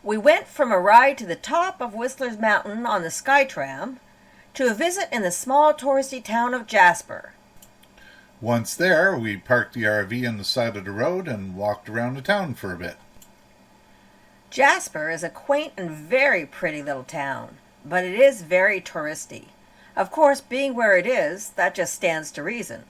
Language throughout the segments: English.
We went from a ride to the top of Whistler's Mountain on the Sjytram to a visit in the small touristy town of Jasper. Once there, we parked the RV on the side of the road and walked around the town for a bit. Jasper is a quaint and very pretty little town, but it is very touristy. Of course, being where it is, that just stands to reason.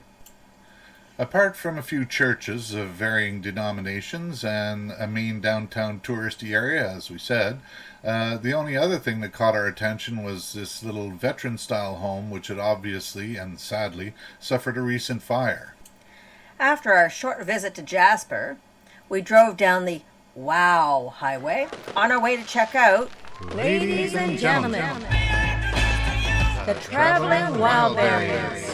Apart from a few churches of varying denominations and a main downtown touristy area, as we said, the only other thing that caught our attention was this little veteran-style home which had obviously, and sadly, suffered a recent fire. After our short visit to Jasper, we drove down the Wow Highway on our way to check out, Ladies and gentlemen, the Traveling Wildberries.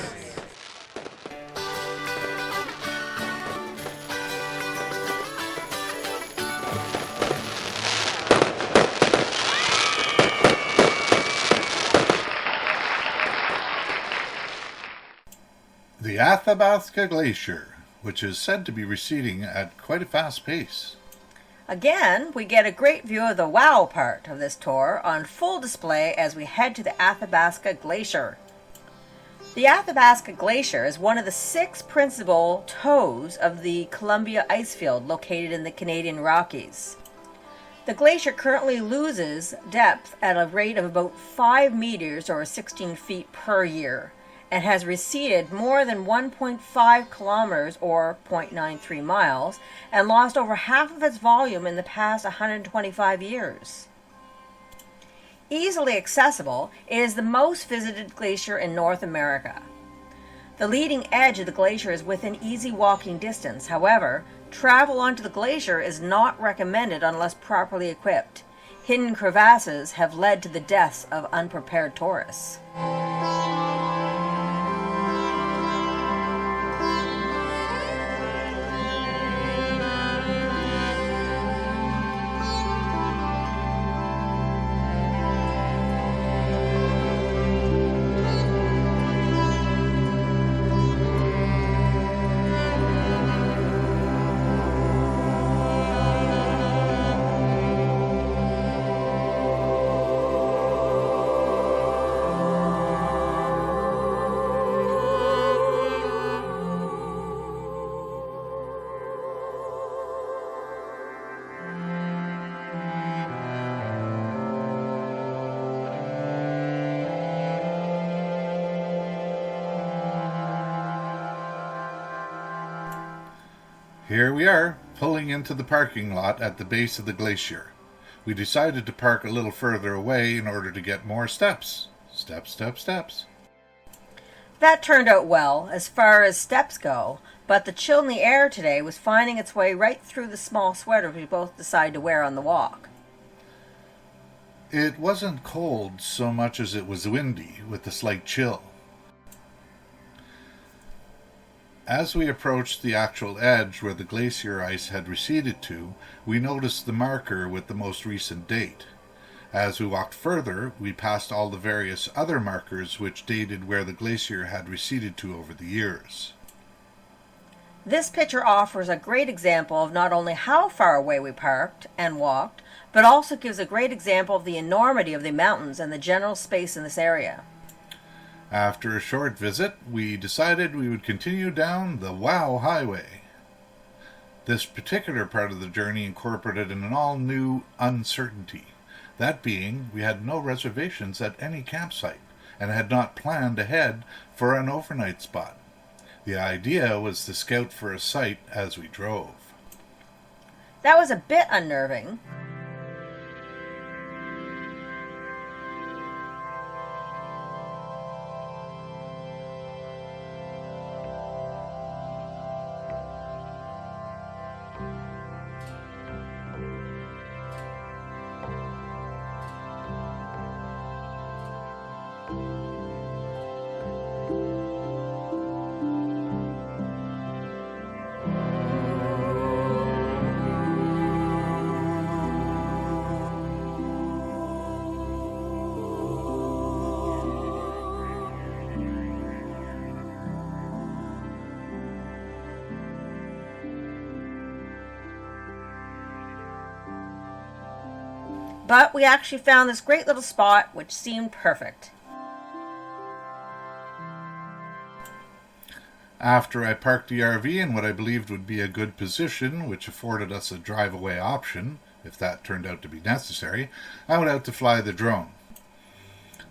The Athabasca Glacier, which is said to be receding at quite a fast pace. Again, we get a great view of the wow part of this tour on full display as we head to the Athabasca Glacier. The Athabasca Glacier is one of the 6 principal toes of the Columbia Icefield located in the Canadian Rockies. The glacier currently loses depth at a rate of about 5 meters or 16 feet per year, and has receded more than 1.5 kilometers or 0.93 miles and lost over half of its volume in the past 125 years. Easily accessible, it is the most visited glacier in North America. The leading edge of the glacier is within easy walking distance. However, travel onto the glacier is not recommended unless properly equipped. Hidden crevasses have led to the deaths of unprepared tourists. Here we are, pulling into the parking lot at the base of the glacier. We decided to park a little further away in order to get more steps. Steps, steps, steps. That turned out well as far as steps go, but the chill in the air today was finding its way right through the small sweaters we both decided to wear on the walk. It wasn't cold so much as it was windy, with a slight chill. As we approached the actual edge where the glacier ice had receded to, we noticed the marker with the most recent date. As we walked further, we passed all the various other markers which dated where the glacier had receded to over the years. This picture offers a great example of not only how far away we parked and walked, but also gives a great example of the enormity of the mountains and the general space in this area. After a short visit, we decided we would continue down the Wow Highway. This particular part of the journey incorporated an all-new uncertainty. That being, we had no reservations at any campsite, and had not planned ahead for an overnight spot. The idea was to scout for a site as we drove. That was a bit unnerving. But we actually found this great little spot which seemed perfect. After I parked the RV in what I believed would be a good position, which afforded us a drive-away option, if that turned out to be necessary, I went out to fly the drone.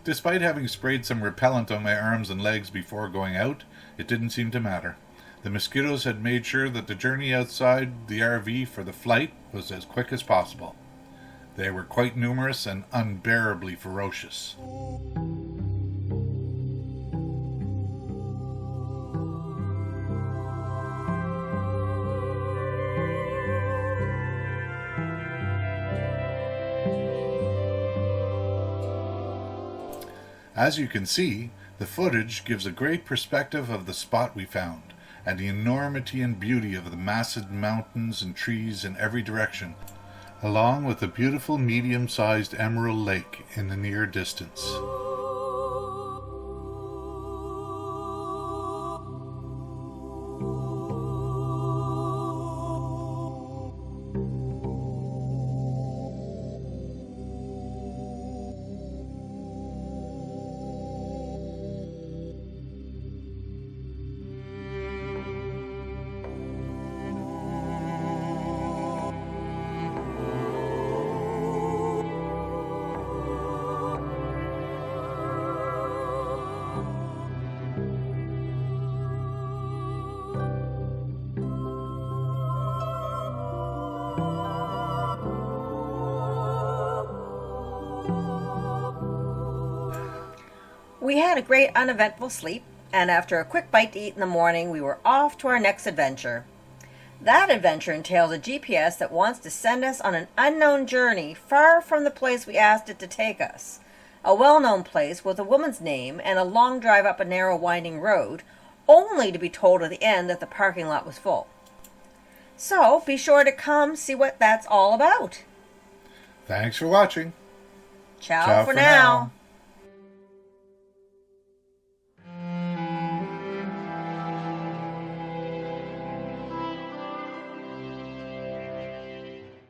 Despite having sprayed some repellent on my arms and legs before going out, it didn't seem to matter. The mosquitoes had made sure that the journey outside the RV for the flight was as quick as possible. They were quite numerous and unbearably ferocious. As you can see, the footage gives a great perspective of the spot we found, and the enormity and beauty of the massive mountains and trees in every direction, along with a beautiful medium-sized emerald lake in the near distance. We had a great uneventful sleep, and after a quick bite to eat in the morning, we were off to our next adventure. That adventure entails a GPS that wants to send us on an unknown journey far from the place we asked it to take us. A well-known place with a woman's name and a long drive up a narrow winding road, only to be told at the end that the parking lot was full. So be sure to come see what that's all about. Thanks for watching. Ciao for now.